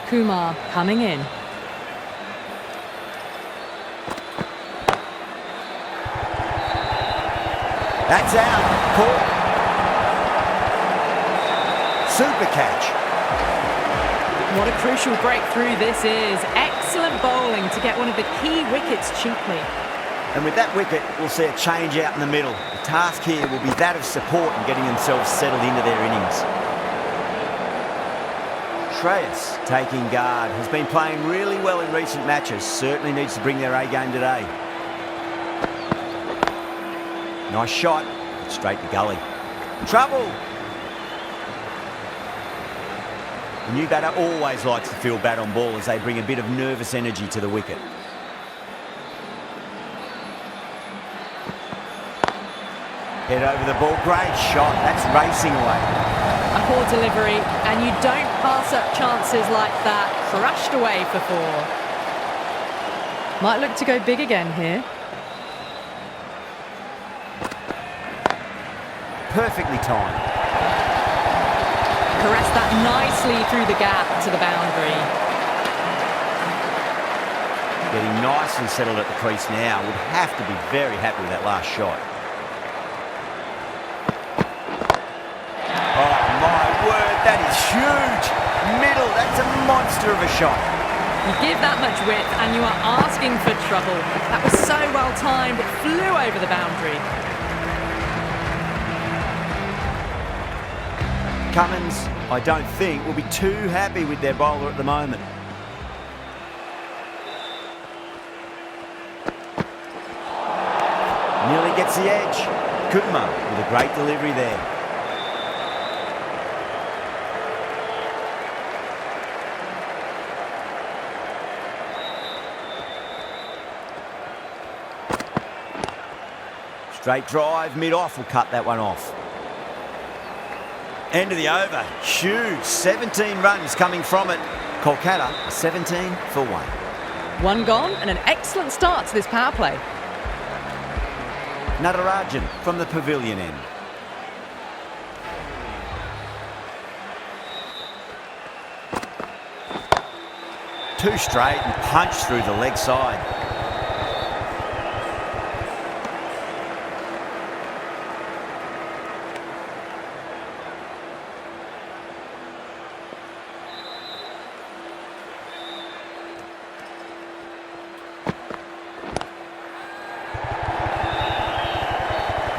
Kumar coming in. That's out. Caught. Super catch. What a crucial breakthrough this is. Excellent bowling to get one of the key wickets cheaply. And with that wicket, we'll see a change out in the middle. The task here will be that of support and getting themselves settled into their innings. Shreyas, taking guard, has been playing really well in recent matches. Certainly needs to bring their A game today. Nice shot, straight to gully. Trouble! The new batter always likes to feel bat on ball as they bring a bit of nervous energy to the wicket. Head over the ball, great shot, that's racing away. A poor delivery, and you don't pass up chances like that. Crushed away for 4. Might look to go big again here. Perfectly timed. Caressed that nicely through the gap to the boundary. Getting nicely settled at the crease now. Would have to be very happy with that last shot. Oh my word, that is huge. Middle, that's a monster of a shot. You give that much width and you are asking for trouble. That was so well timed, it flew over the boundary. Cummins, I don't think, will be too happy with their bowler at the moment. Nearly gets the edge. Kumar with a great delivery there. Straight drive, mid-off will cut that one off. End of the over, huge, 17 runs coming from it. Kolkata, 17 for 1. 1 gone and an excellent start to this power play. Natarajan from the pavilion end. Two straight and punch through the leg side.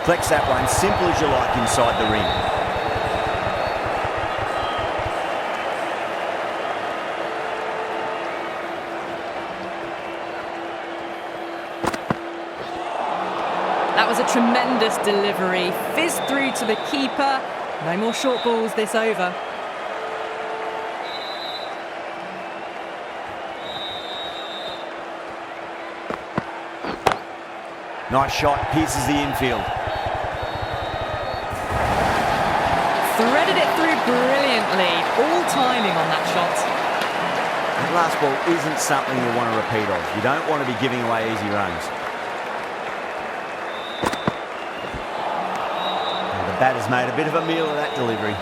Flex that one, simple as you like inside the ring. That was a tremendous delivery. Fizzed through to the keeper. No more short balls this over. Nice shot, pierces the infield. Threaded it through brilliantly. All timing on that shot. That last ball isn't something you want to repeat of. You don't want to be giving away easy runs. And the batter's made a bit of a meal of that delivery.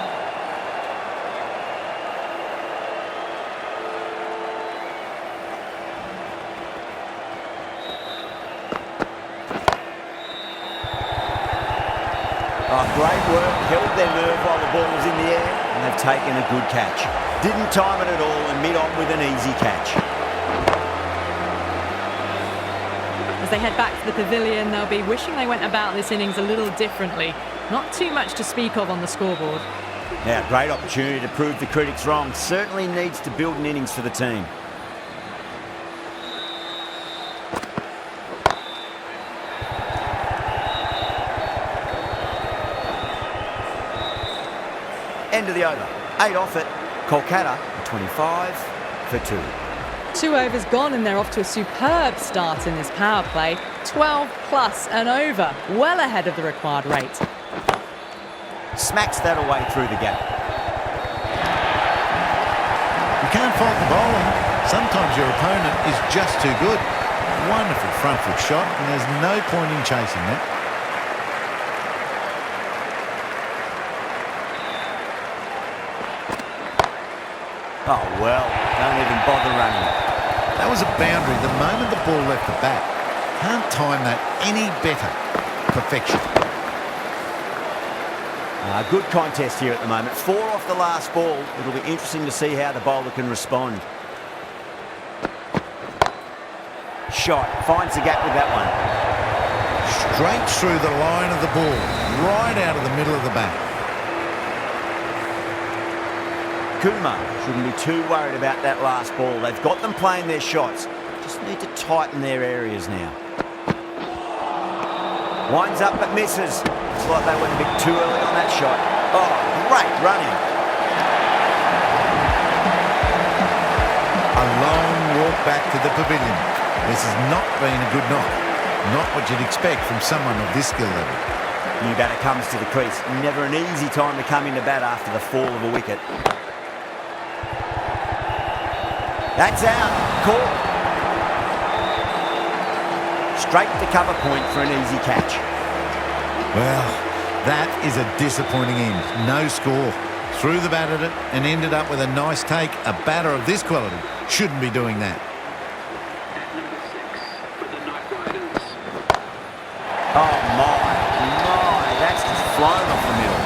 Oh, great work, held their nerve while the ball was in the air, and they've taken a good catch. Didn't time it at all and mid-on with an easy catch. As they head back to the pavilion, they'll be wishing they went about this innings a little differently. Not too much to speak of on the scoreboard. Now, great opportunity to prove the critics wrong. Certainly needs to build an innings for the team. End of the over. 8 off it. Kolkata, 25 for 2. 2 overs gone and they're off to a superb start in this power play. 12 plus and over. Well ahead of the required rate. Smacks that away through the gap. You can't fault the bowling. Sometimes your opponent is just too good. Wonderful front foot shot, and there's no point in chasing that. Oh, well, don't even bother running. That was a boundary the moment the ball left the bat. Can't time that any better. Perfection. Good contest here at the moment. 4 off the last ball. It'll be interesting to see how the bowler can respond. Shot. Finds the gap with that one. Straight through the line of the ball. Right out of the middle of the bat. Kumar shouldn't be too worried about that last ball. They've got them playing their shots. Just need to tighten their areas now. Winds up but misses. It's like they went a bit too early on that shot. Oh, great running. A long walk back to the pavilion. This has not been a good knock. Not what you'd expect from someone of this skill level. New batter comes to the crease. Never an easy time to come into bat after the fall of a wicket. That's out. Caught. Straight to cover point for an easy catch. Well, that is a disappointing end. No score. Threw the bat at it and ended up with a nice take. A batter of this quality shouldn't be doing that. Oh, my. That's just flown off the middle.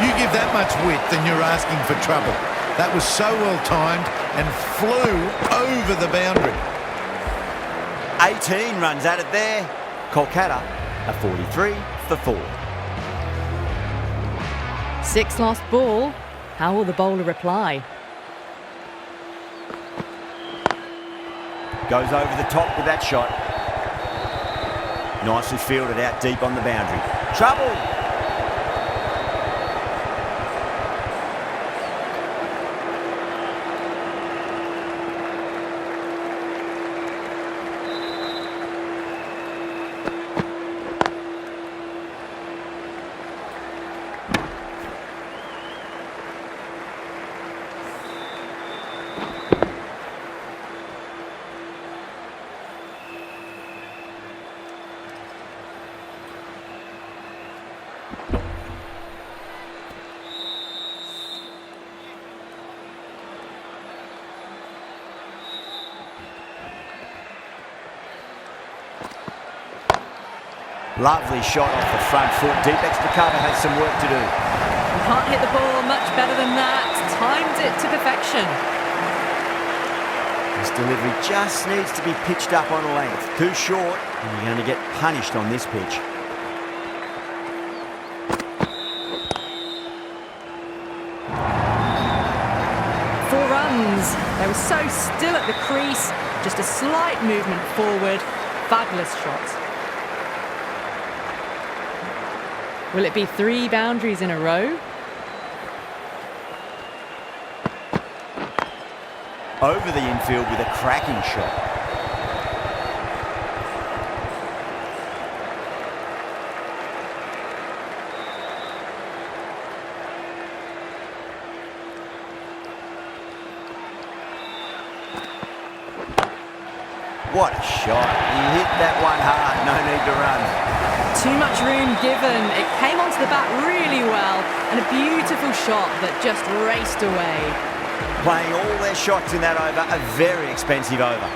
You give that much width and you're asking for trouble. That was so well timed and flew over the boundary. 18 runs at it there. Kolkata are 43 for 4. 6 last ball. How will the bowler reply? Goes over the top with that shot. Nicely fielded out deep on the boundary. Trouble! Lovely shot off the front foot. Deep extra cover has some work to do. You can't hit the ball much better than that. Timed it to perfection. This delivery just needs to be pitched up on length. Too short, and you're going to get punished on this pitch. Four runs. They were so still at the crease. Just a slight movement forward. Fabulous shot. Will it be 3 boundaries in a row? Over the infield with a cracking shot. What a shot. He hit that one hard. No need to run. Too much room given. It came onto the bat really well, and a beautiful shot that just raced away. Playing all their shots in that over, a very expensive over.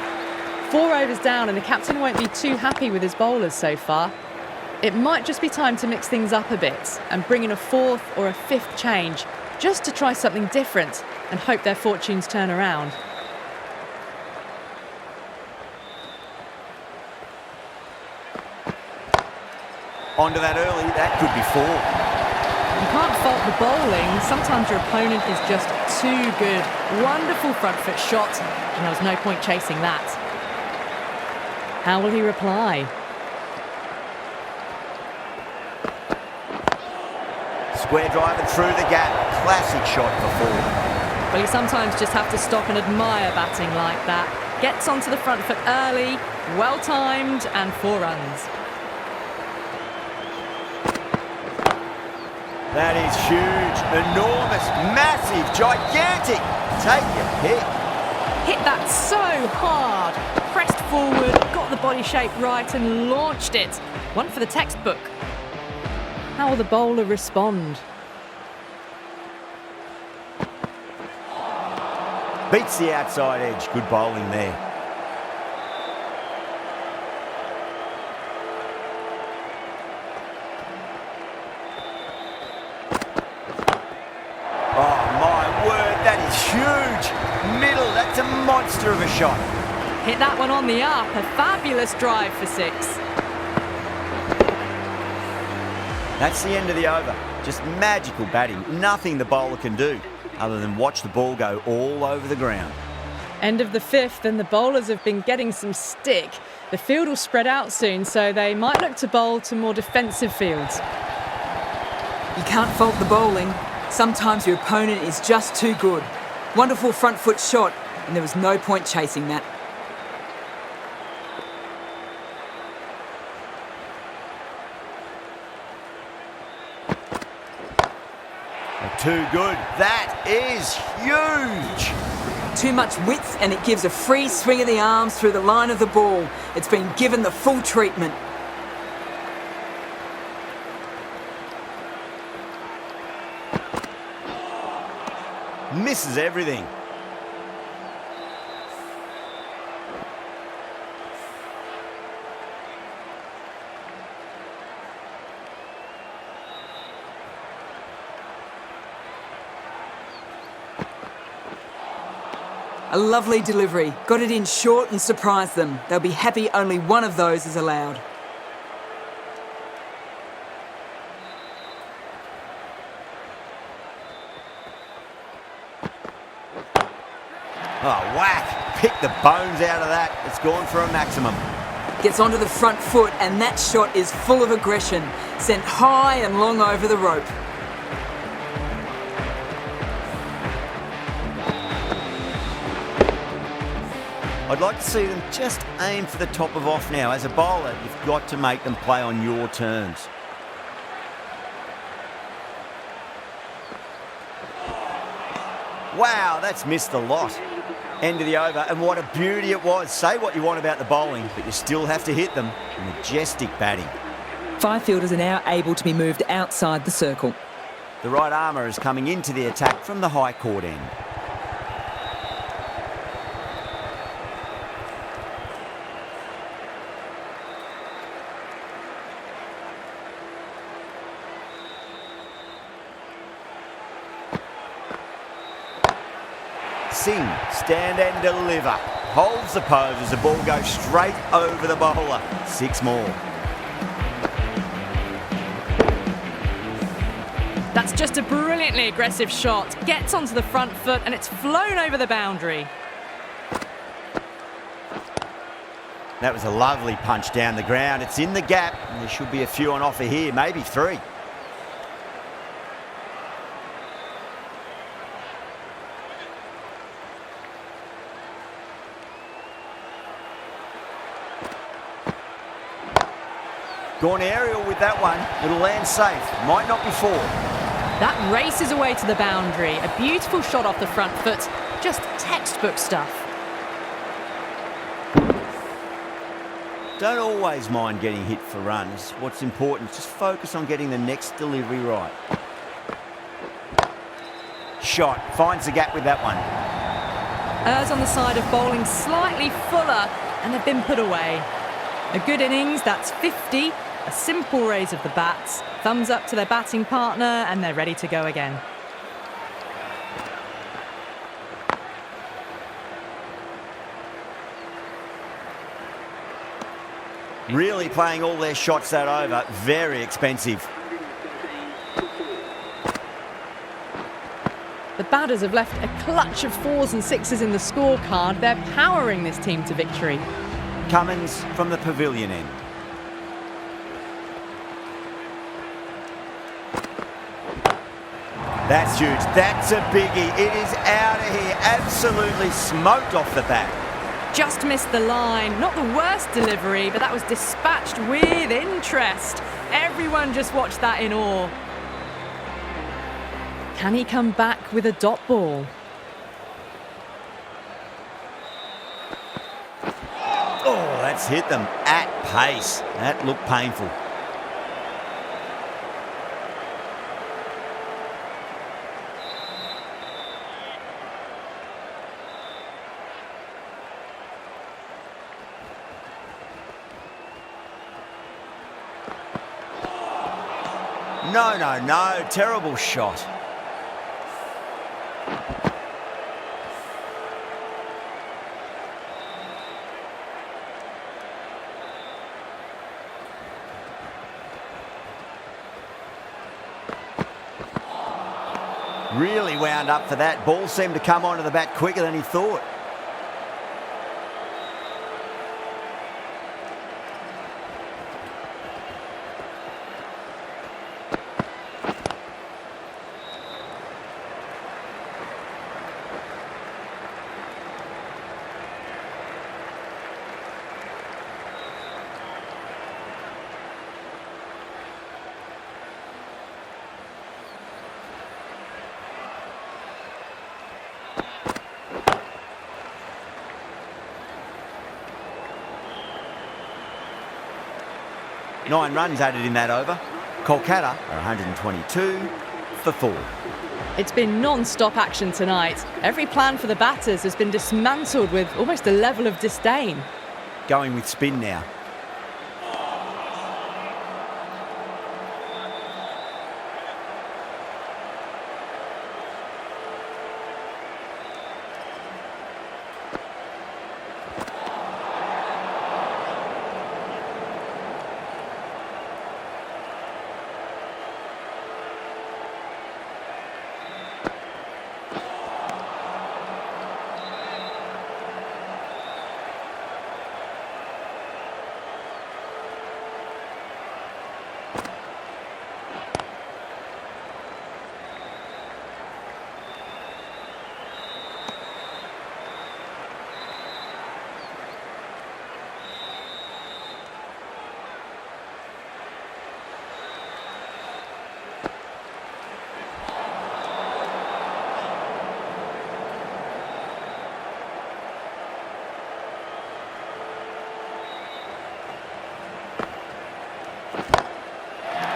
4 overs down, and the captain won't be too happy with his bowlers so far. It might just be time to mix things up a bit and bring in a 4th or a 5th change, just to try something different and hope their fortunes turn around. Onto that early, that could be 4. You can't fault the bowling. Sometimes your opponent is just too good. Wonderful front foot shot, and there was no point chasing that. How will he reply? Square driver through the gap. Classic shot for 4. Well, you sometimes just have to stop and admire batting like that. Gets onto the front foot early, well timed, and 4 runs. That is huge, enormous, massive, gigantic. Take your pick. Hit that so hard. Pressed forward, got the body shape right and launched it. One for the textbook. How will the bowler respond? Beats the outside edge. Good bowling there. Oh, my word, that is huge. Middle, that's a monster of a shot. Hit that one on the up. A fabulous drive for 6. That's the end of the over. Just magical batting. Nothing the bowler can do other than watch the ball go all over the ground. End of the 5th, and the bowlers have been getting some stick. The field will spread out soon, so they might look to bowl to more defensive fields. You can't fault the bowling. Sometimes your opponent is just too good. Wonderful front foot shot, and there was no point chasing that. Too good. That is huge. Too much width, and it gives a free swing of the arms through the line of the ball. It's been given the full treatment. Misses everything. A lovely delivery. Got it in short and surprised them. They'll be happy only one of those is allowed. Oh, whack. Pick the bones out of that. It's gone for a maximum. Gets onto the front foot, and that shot is full of aggression. Sent high and long over the rope. I'd like to see them just aim for the top of off now. As a bowler, you've got to make them play on your terms. Wow, that's missed a lot. End of the over, and what a beauty it was. Say what you want about the bowling, but you still have to hit them. Majestic batting. 5 fielders are now able to be moved outside the circle. The right armour is coming into the attack from the high court end. Singh, stand and deliver. Holds the pose as the ball goes straight over the bowler. 6 more. That's just a brilliantly aggressive shot. Gets onto the front foot and it's flown over the boundary. That was a lovely punch down the ground. It's in the gap, and there should be a few on offer here, maybe 3. Gone aerial with that one. It'll land safe. Might not be 4. That races away to the boundary. A beautiful shot off the front foot. Just textbook stuff. Don't always mind getting hit for runs. What's important is just focus on getting the next delivery right. Shot. Finds the gap with that one. Errs on the side of bowling slightly fuller, and they've been put away. A good innings, that's 50. A simple raise of the bats. Thumbs up to their batting partner, and they're ready to go again. Really playing all their shots that over. Very expensive. The batters have left a clutch of 4s and 6s in the scorecard. They're powering this team to victory. Cummins from the pavilion end. That's huge. That's a biggie. It is out of here. Absolutely smoked off the bat. Just missed the line. Not the worst delivery, but that was dispatched with interest. Everyone just watched that in awe. Can he come back with a dot ball? Oh, that's hit them at pace. That looked painful. no. Terrible shot. Really wound up for that. Ball seemed to come onto the bat quicker than he thought. Nine runs added in that over. Kolkata are 122 for 4. It's been non-stop action tonight. Every plan for the batters has been dismantled with almost a level of disdain. Going with spin now.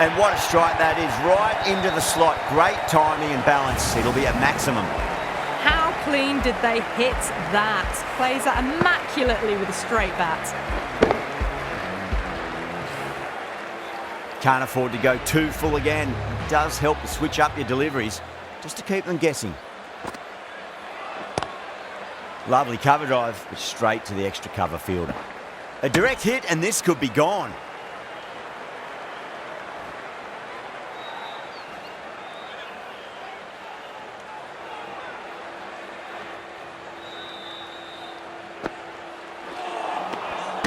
And what a strike that is, right into the slot. Great timing and balance. It'll be at maximum. How clean did they hit that? Plays that immaculately with a straight bat. Can't afford to go too full again. It does help to switch up your deliveries, just to keep them guessing. Lovely cover drive, but straight to the extra cover fielder. A direct hit and this could be gone.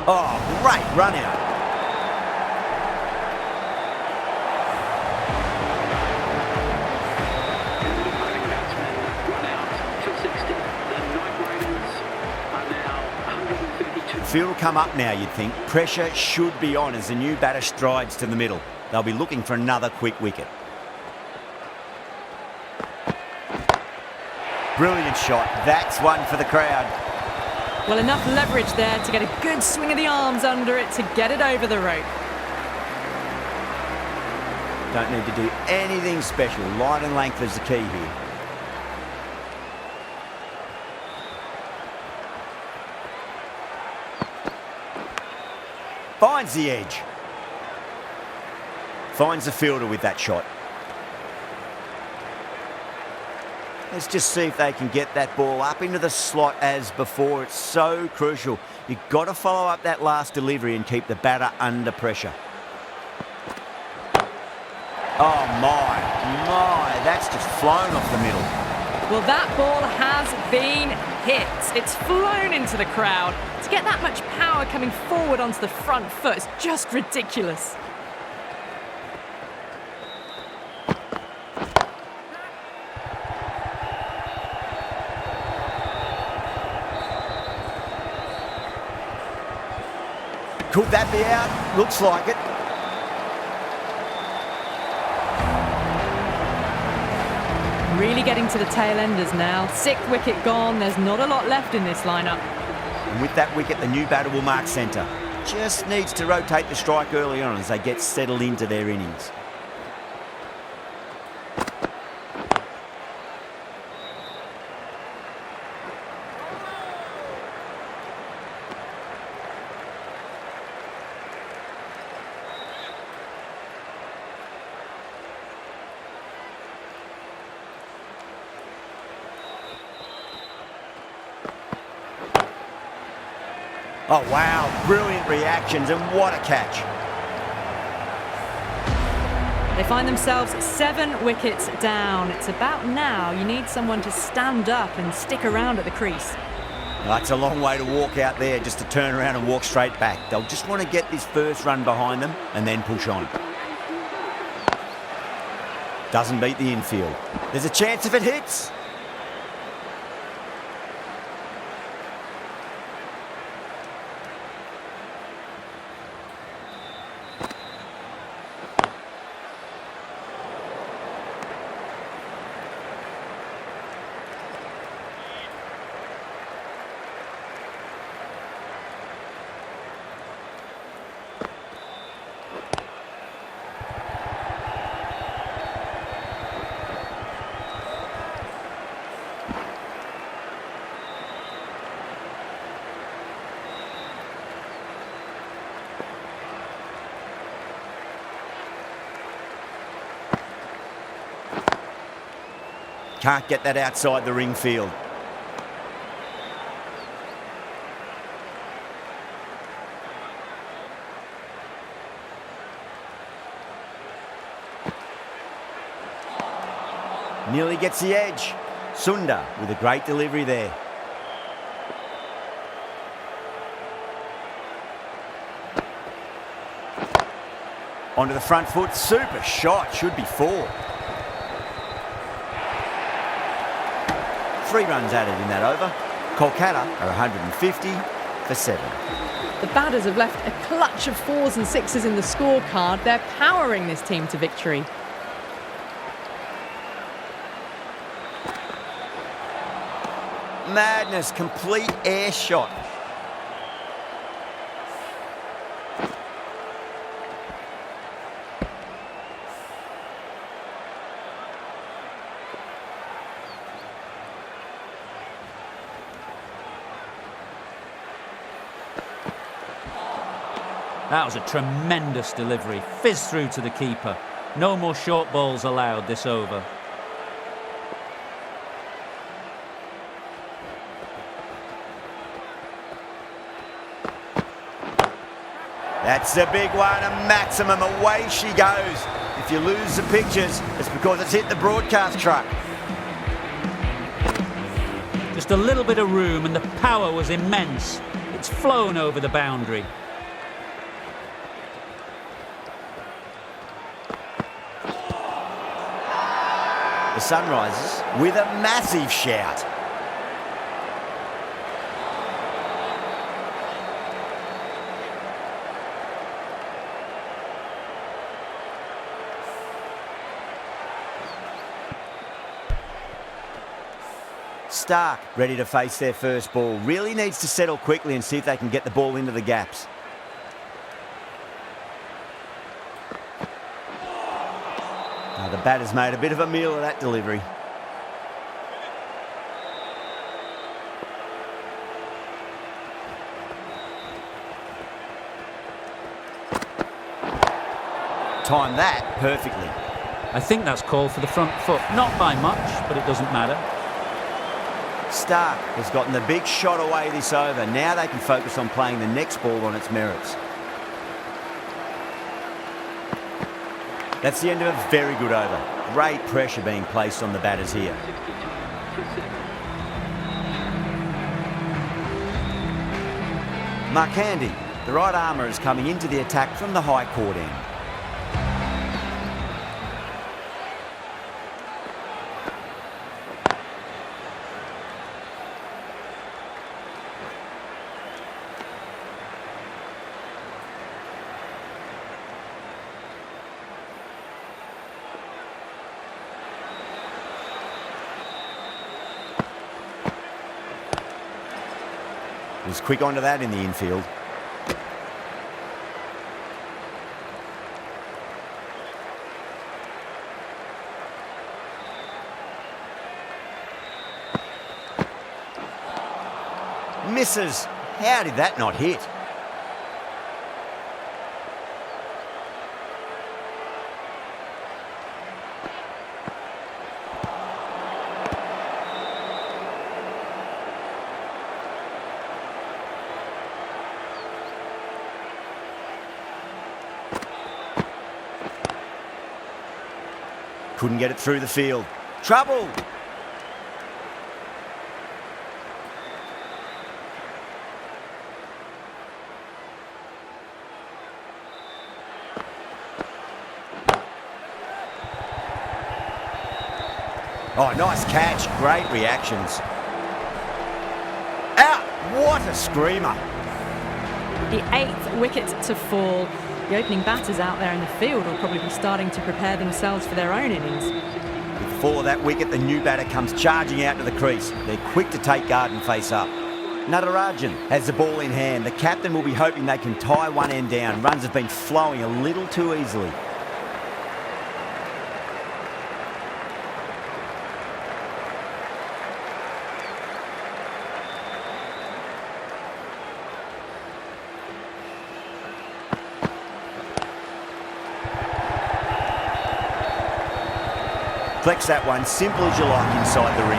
Oh, great run out. Field will come up now, you'd think. Pressure should be on as the new batter strides to the middle. They'll be looking for another quick wicket. Brilliant shot. That's one for the crowd. Well, enough leverage there to get a good swing of the arms under it to get it over the rope. Don't need to do anything special. Line and length is the key here. Finds the edge. Finds the fielder with that shot. Let's just see if they can get that ball up into the slot as before. It's so crucial. You've got to follow up that last delivery and keep the batter under pressure. Oh my, that's just flown off the middle. Well, that ball has been hit. It's flown into the crowd. To get that much power coming forward onto the front foot is just ridiculous. Could that be out? Looks like it. Really getting to the tail enders now. 6th wicket gone. There's not a lot left in this lineup. And with that wicket, the new batter will mark centre. Just needs to rotate the strike early on as they get settled into their innings. Oh, wow. Brilliant reactions, and what a catch. They find themselves 7 wickets down. It's about now you need someone to stand up and stick around at the crease. It's a long way to walk out there just to turn around and walk straight back. They'll just want to get this first run behind them and then push on. Doesn't beat the infield. There's a chance if it hits. Can't get that outside the ring field. Nearly gets the edge. Sundar with a great delivery there. Onto the front foot. Super shot. Should be 4. 3 runs added in that over. Kolkata are 150 for 7. The batters have left a clutch of 4s and 6s in the scorecard. They're powering this team to victory. Madness, complete air shot. That was a tremendous delivery. Fizzed through to the keeper. No more short balls allowed this over. That's a big one, a maximum. Away she goes. If you lose the pictures, it's because it's hit the broadcast truck. Just a little bit of room and the power was immense. It's flown over the boundary. The Sunrisers with a massive shout. Stark ready to face their first ball. Really needs to settle quickly and see if they can get the ball into the gaps. The batter's made a bit of a meal of that delivery. Timed that perfectly. I think that's called for the front foot. Not by much, but it doesn't matter. Stark has gotten the big shot away this over. Now they can focus on playing the next ball on its merits. That's the end of a very good over. Great pressure being placed on the batters here. Markandi, the right armour, is coming into the attack from the high court end. Was quick onto that in the infield. Misses. How did that not hit? Couldn't get it through the field. Trouble! Oh, nice catch. Great reactions. Out! What a screamer. The 8th wicket to fall. The opening batters out there in the field will probably be starting to prepare themselves for their own innings. With the fall of that wicket, the new batter comes charging out to the crease. They're quick to take guard and face up. Natarajan has the ball in hand. The captain will be hoping they can tie one end down. Runs have been flowing a little too easily. Flex that one, simple as you like, inside the ring.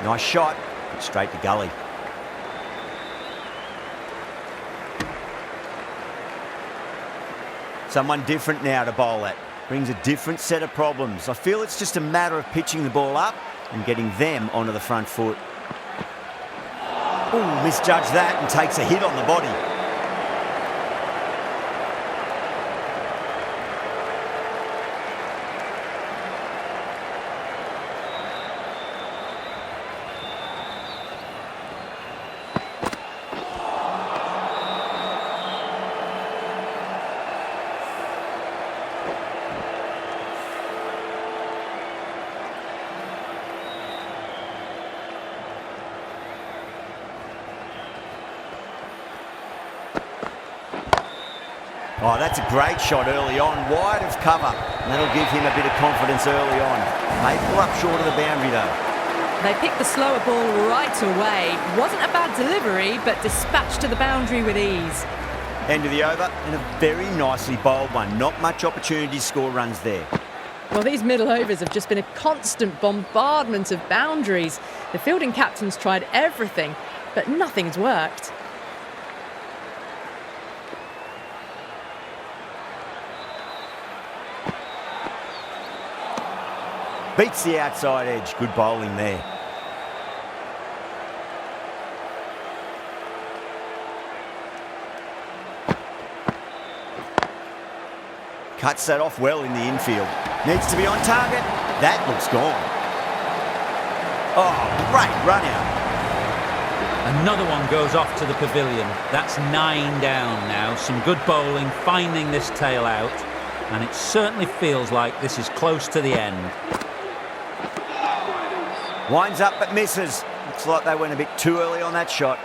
Nice shot, straight to gully. Someone different now to bowl at. Brings a different set of problems. I feel it's just a matter of pitching the ball up and getting them onto the front foot. Ooh, misjudged that and takes a hit on the body. Oh, that's a great shot early on, wide of cover. And that'll give him a bit of confidence early on. May pull up short of the boundary though. They picked the slower ball right away. Wasn't a bad delivery, but dispatched to the boundary with ease. End of the over, and a very nicely bowled one. Not much opportunity to score runs there. Well, these middle overs have just been a constant bombardment of boundaries. The fielding captain's tried everything, but nothing's worked. Beats the outside edge. Good bowling there. Cuts that off well in the infield. Needs to be on target. That looks gone. Oh, great run out. Another one goes off to the pavilion. That's 9 down now. Some good bowling, finding this tail out. And it certainly feels like this is close to the end. Winds up but misses. Looks like they went a bit too early on that shot.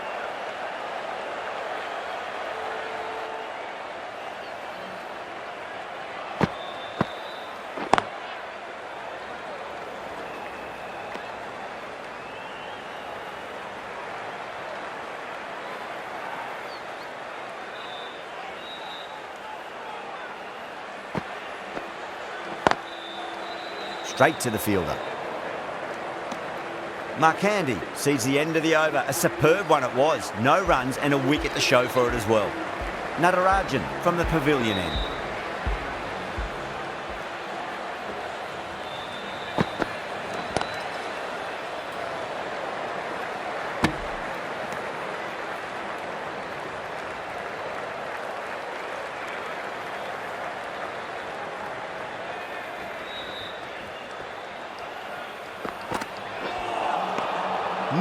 Straight to the fielder. Markandi sees the end of the over. A superb one it was. No runs and a wicket to show for it as well. Natarajan from the pavilion end.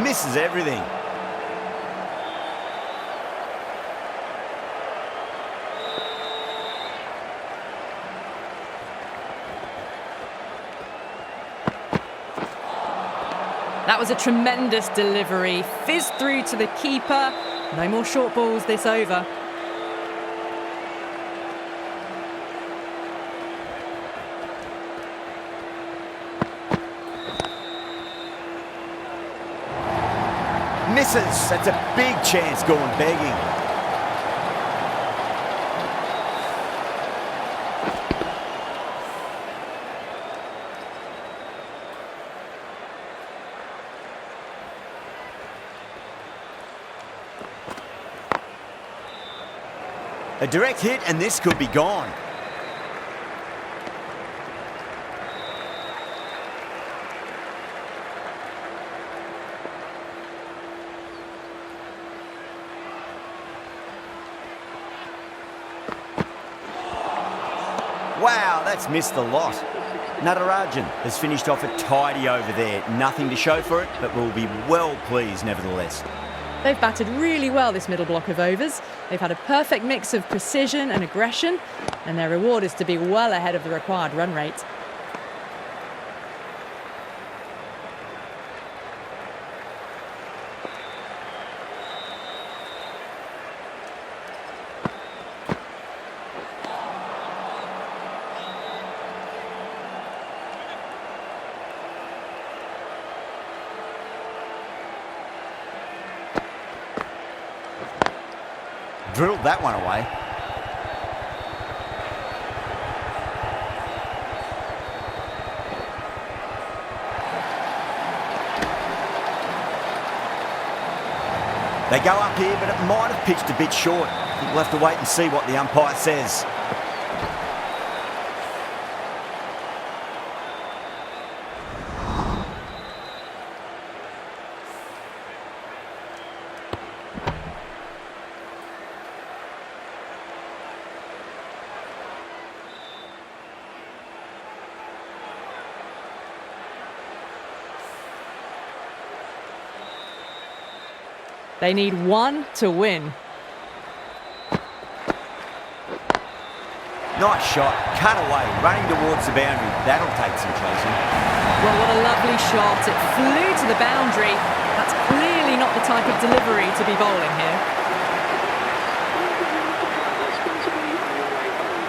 Misses everything. That was a tremendous delivery. Fizzed through to the keeper. No more short balls this over. Misses. That's a big chance going begging. A direct hit and this could be gone. Wow, that's missed the lot. Natarajan has finished off a tidy over there. Nothing to show for it, but we'll be well pleased nevertheless. They've batted really well this middle block of overs. They've had a perfect mix of precision and aggression, and their reward is to be well ahead of the required run rate. Drilled that one away. They go up here, but it might have pitched a bit short. I think we'll have to wait and see what the umpire says. They need one to win. Nice shot, cut away, running towards the boundary. That'll take some chasing. Well, what a lovely shot. It flew to the boundary. That's clearly not the type of delivery to be bowling here.